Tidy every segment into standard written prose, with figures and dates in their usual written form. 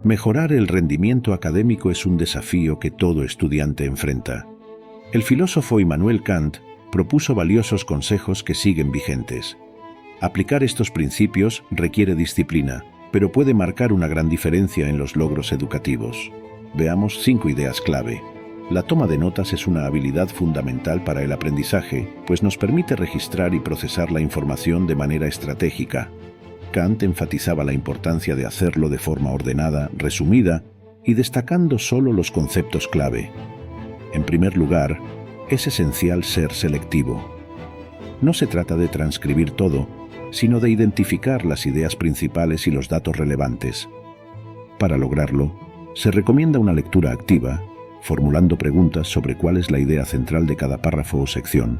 Mejorar el rendimiento académico es un desafío que todo estudiante enfrenta. El filósofo Immanuel Kant propuso valiosos consejos que siguen vigentes. Aplicar estos principios requiere disciplina, pero puede marcar una gran diferencia en los logros educativos. Veamos 5 ideas clave. La toma de notas es una habilidad fundamental para el aprendizaje, pues nos permite registrar y procesar la información de manera estratégica. Kant enfatizaba la importancia de hacerlo de forma ordenada, resumida y destacando solo los conceptos clave. En primer lugar, es esencial ser selectivo. No se trata de transcribir todo, sino de identificar las ideas principales y los datos relevantes. Para lograrlo, se recomienda una lectura activa, formulando preguntas sobre cuál es la idea central de cada párrafo o sección.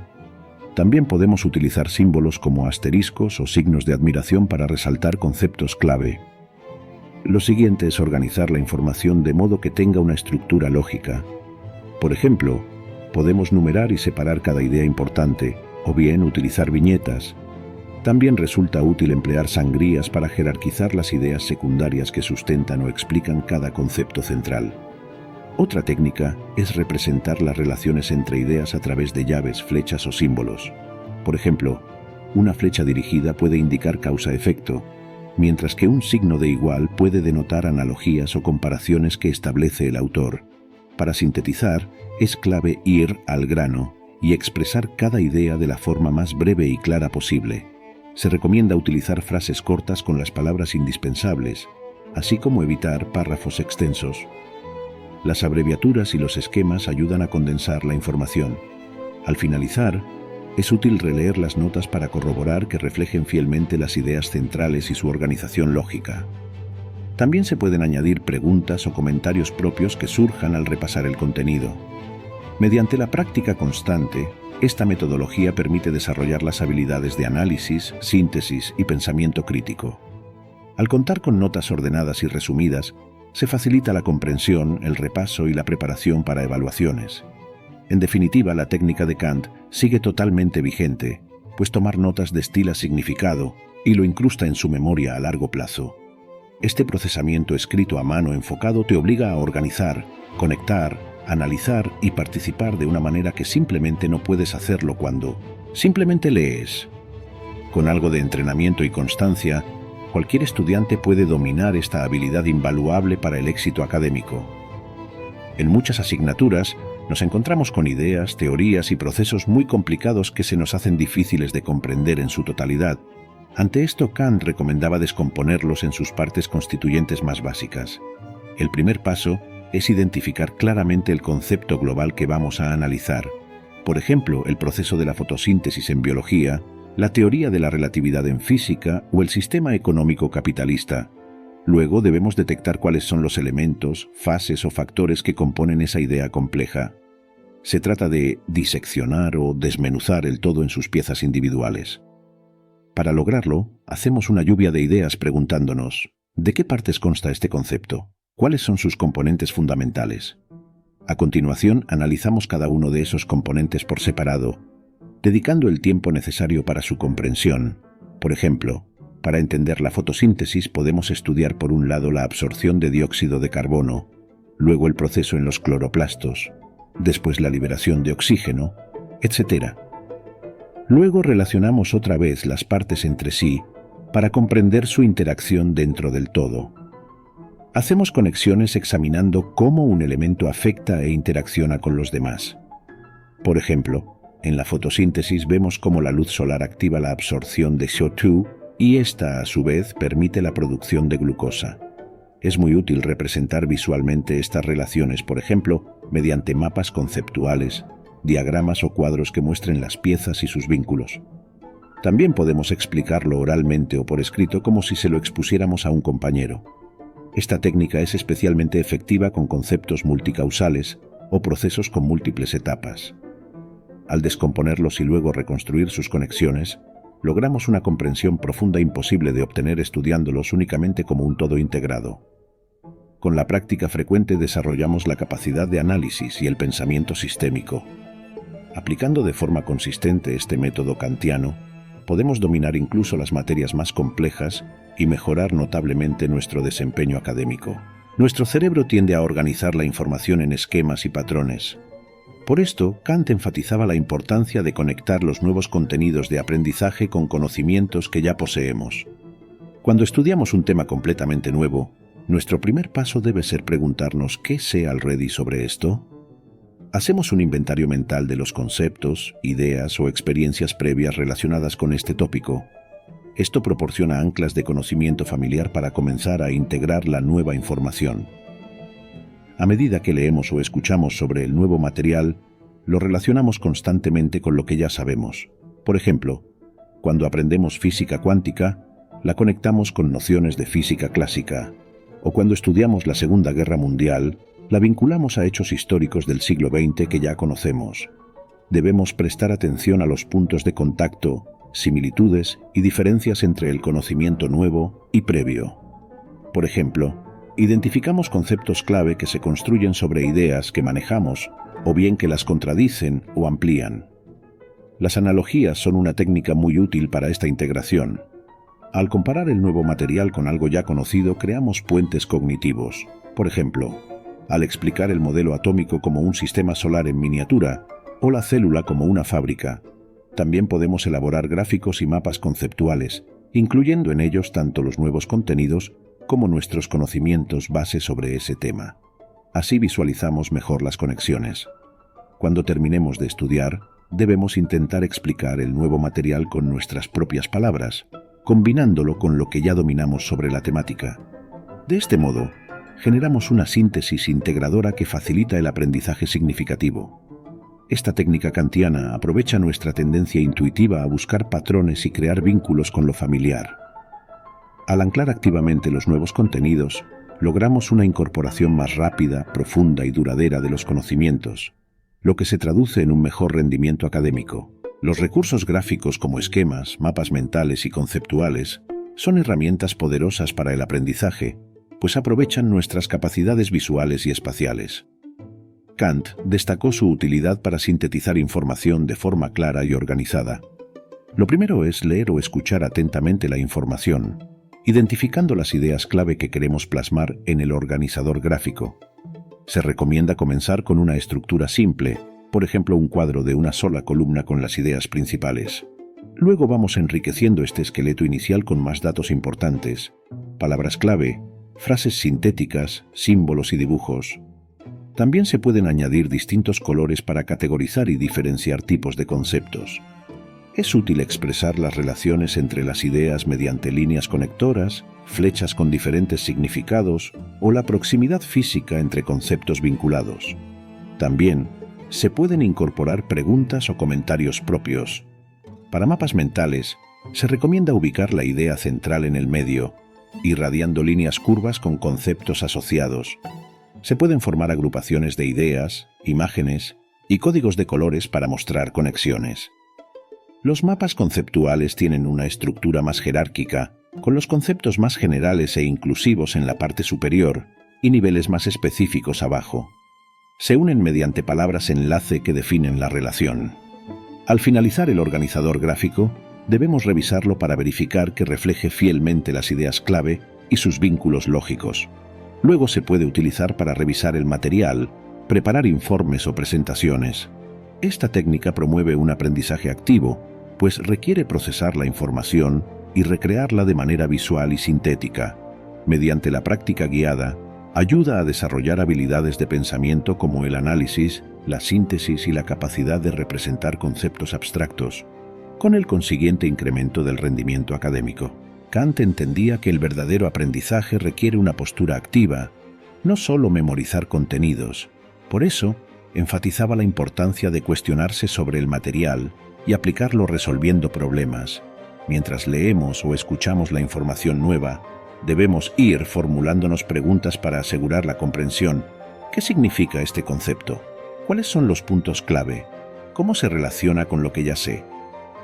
También podemos utilizar símbolos como asteriscos o signos de admiración para resaltar conceptos clave. Lo siguiente es organizar la información de modo que tenga una estructura lógica. Por ejemplo, podemos numerar y separar cada idea importante, o bien utilizar viñetas. También resulta útil emplear sangrías para jerarquizar las ideas secundarias que sustentan o explican cada concepto central. Otra técnica es representar las relaciones entre ideas a través de llaves, flechas o símbolos. Por ejemplo, una flecha dirigida puede indicar causa-efecto, mientras que un signo de igual puede denotar analogías o comparaciones que establece el autor. Para sintetizar, es clave ir al grano y expresar cada idea de la forma más breve y clara posible. Se recomienda utilizar frases cortas con las palabras indispensables, así como evitar párrafos extensos. Las abreviaturas y los esquemas ayudan a condensar la información. Al finalizar, es útil releer las notas para corroborar que reflejen fielmente las ideas centrales y su organización lógica. También se pueden añadir preguntas o comentarios propios que surjan al repasar el contenido. Mediante la práctica constante, esta metodología permite desarrollar las habilidades de análisis, síntesis y pensamiento crítico. Al contar con notas ordenadas y resumidas, se facilita la comprensión, el repaso y la preparación para evaluaciones. En definitiva, la técnica de Kant sigue totalmente vigente, pues tomar notas destila significado y lo incrusta en su memoria a largo plazo. Este procesamiento escrito a mano enfocado te obliga a organizar, conectar, analizar y participar de una manera que simplemente no puedes hacerlo cuando simplemente lees. Con algo de entrenamiento y constancia, cualquier estudiante puede dominar esta habilidad invaluable para el éxito académico. En muchas asignaturas nos encontramos con ideas, teorías y procesos muy complicados que se nos hacen difíciles de comprender en su totalidad. Ante esto, Kant recomendaba descomponerlos en sus partes constituyentes más básicas. El primer paso es identificar claramente el concepto global que vamos a analizar. Por ejemplo, el proceso de la fotosíntesis en biología, la teoría de la relatividad en física o el sistema económico capitalista. Luego debemos detectar cuáles son los elementos, fases o factores que componen esa idea compleja. Se trata de diseccionar o desmenuzar el todo en sus piezas individuales. Para lograrlo, hacemos una lluvia de ideas preguntándonos: ¿de qué partes consta este concepto? ¿Cuáles son sus componentes fundamentales? A continuación, analizamos cada uno de esos componentes por separado, dedicando el tiempo necesario para su comprensión. Por ejemplo, para entender la fotosíntesis podemos estudiar por un lado la absorción de dióxido de carbono, luego el proceso en los cloroplastos, después la liberación de oxígeno, etc. Luego relacionamos otra vez las partes entre sí para comprender su interacción dentro del todo. Hacemos conexiones examinando cómo un elemento afecta e interacciona con los demás. Por ejemplo, en la fotosíntesis vemos cómo la luz solar activa la absorción de CO2 y esta, a su vez, permite la producción de glucosa. Es muy útil representar visualmente estas relaciones, por ejemplo, mediante mapas conceptuales, diagramas o cuadros que muestren las piezas y sus vínculos. También podemos explicarlo oralmente o por escrito como si se lo expusiéramos a un compañero. Esta técnica es especialmente efectiva con conceptos multicausales o procesos con múltiples etapas. Al descomponerlos y luego reconstruir sus conexiones, logramos una comprensión profunda imposible de obtener estudiándolos únicamente como un todo integrado. Con la práctica frecuente desarrollamos la capacidad de análisis y el pensamiento sistémico. Aplicando de forma consistente este método kantiano, podemos dominar incluso las materias más complejas y mejorar notablemente nuestro desempeño académico. Nuestro cerebro tiende a organizar la información en esquemas y patrones. Por esto, Kant enfatizaba la importancia de conectar los nuevos contenidos de aprendizaje con conocimientos que ya poseemos. Cuando estudiamos un tema completamente nuevo, nuestro primer paso debe ser preguntarnos ¿qué sé already sobre esto? Hacemos un inventario mental de los conceptos, ideas o experiencias previas relacionadas con este tópico. Esto proporciona anclas de conocimiento familiar para comenzar a integrar la nueva información. A medida que leemos o escuchamos sobre el nuevo material, lo relacionamos constantemente con lo que ya sabemos. Por ejemplo, cuando aprendemos física cuántica, la conectamos con nociones de física clásica, o cuando estudiamos la Segunda Guerra Mundial, la vinculamos a hechos históricos del siglo XX que ya conocemos. Debemos prestar atención a los puntos de contacto, similitudes y diferencias entre el conocimiento nuevo y previo. Por ejemplo, identificamos conceptos clave que se construyen sobre ideas que manejamos o bien que las contradicen o amplían. Las analogías son una técnica muy útil para esta integración. Al comparar el nuevo material con algo ya conocido, creamos puentes cognitivos. Por ejemplo, al explicar el modelo atómico como un sistema solar en miniatura o la célula como una fábrica, también podemos elaborar gráficos y mapas conceptuales, incluyendo en ellos tanto los nuevos contenidos como nuestros conocimientos base sobre ese tema. Así visualizamos mejor las conexiones. Cuando terminemos de estudiar, debemos intentar explicar el nuevo material con nuestras propias palabras, combinándolo con lo que ya dominamos sobre la temática. De este modo, generamos una síntesis integradora que facilita el aprendizaje significativo. Esta técnica kantiana aprovecha nuestra tendencia intuitiva a buscar patrones y crear vínculos con lo familiar. Al anclar activamente los nuevos contenidos, logramos una incorporación más rápida, profunda y duradera de los conocimientos, lo que se traduce en un mejor rendimiento académico. Los recursos gráficos como esquemas, mapas mentales y conceptuales son herramientas poderosas para el aprendizaje, pues aprovechan nuestras capacidades visuales y espaciales. Kant destacó su utilidad para sintetizar información de forma clara y organizada. Lo primero es leer o escuchar atentamente la información, identificando las ideas clave que queremos plasmar en el organizador gráfico. Se recomienda comenzar con una estructura simple, por ejemplo un cuadro de una sola columna con las ideas principales. Luego vamos enriqueciendo este esqueleto inicial con más datos importantes, palabras clave, frases sintéticas, símbolos y dibujos. También se pueden añadir distintos colores para categorizar y diferenciar tipos de conceptos. Es útil expresar las relaciones entre las ideas mediante líneas conectoras, flechas con diferentes significados o la proximidad física entre conceptos vinculados. También se pueden incorporar preguntas o comentarios propios. Para mapas mentales, se recomienda ubicar la idea central en el medio, irradiando líneas curvas con conceptos asociados. Se pueden formar agrupaciones de ideas, imágenes y códigos de colores para mostrar conexiones. Los mapas conceptuales tienen una estructura más jerárquica, con los conceptos más generales e inclusivos en la parte superior y niveles más específicos abajo. Se unen mediante palabras enlace que definen la relación. Al finalizar el organizador gráfico, debemos revisarlo para verificar que refleje fielmente las ideas clave y sus vínculos lógicos. Luego se puede utilizar para revisar el material, preparar informes o presentaciones. Esta técnica promueve un aprendizaje activo, pues requiere procesar la información y recrearla de manera visual y sintética. Mediante la práctica guiada, ayuda a desarrollar habilidades de pensamiento como el análisis, la síntesis y la capacidad de representar conceptos abstractos, con el consiguiente incremento del rendimiento académico. Kant entendía que el verdadero aprendizaje requiere una postura activa, no solo memorizar contenidos. Por eso, enfatizaba la importancia de cuestionarse sobre el material y aplicarlo resolviendo problemas. Mientras leemos o escuchamos la información nueva, debemos ir formulándonos preguntas para asegurar la comprensión. ¿Qué significa este concepto? ¿Cuáles son los puntos clave? ¿Cómo se relaciona con lo que ya sé?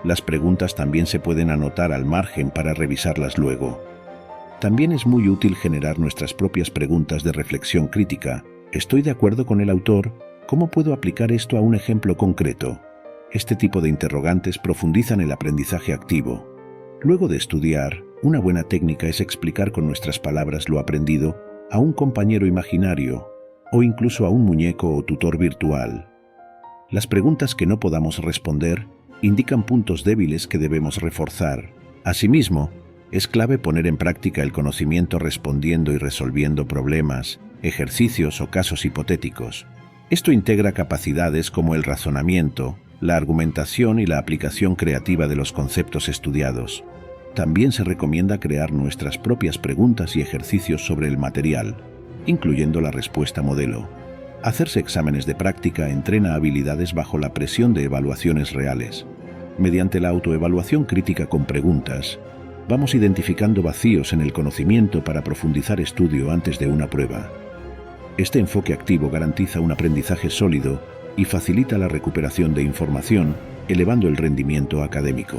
Las preguntas también se pueden anotar al margen para revisarlas luego. También es muy útil generar nuestras propias preguntas de reflexión crítica. ¿Estoy de acuerdo con el autor? ¿Cómo puedo aplicar esto a un ejemplo concreto? Este tipo de interrogantes profundizan el aprendizaje activo. Luego de estudiar, una buena técnica es explicar con nuestras palabras lo aprendido a un compañero imaginario o incluso a un muñeco o tutor virtual. Las preguntas que no podamos responder indican puntos débiles que debemos reforzar. Asimismo, es clave poner en práctica el conocimiento respondiendo y resolviendo problemas, ejercicios o casos hipotéticos. Esto integra capacidades como el razonamiento, la argumentación y la aplicación creativa de los conceptos estudiados. También se recomienda crear nuestras propias preguntas y ejercicios sobre el material, incluyendo la respuesta modelo. Hacerse exámenes de práctica entrena habilidades bajo la presión de evaluaciones reales. Mediante la autoevaluación crítica con preguntas, vamos identificando vacíos en el conocimiento para profundizar estudio antes de una prueba. Este enfoque activo garantiza un aprendizaje sólido y facilita la recuperación de información, elevando el rendimiento académico.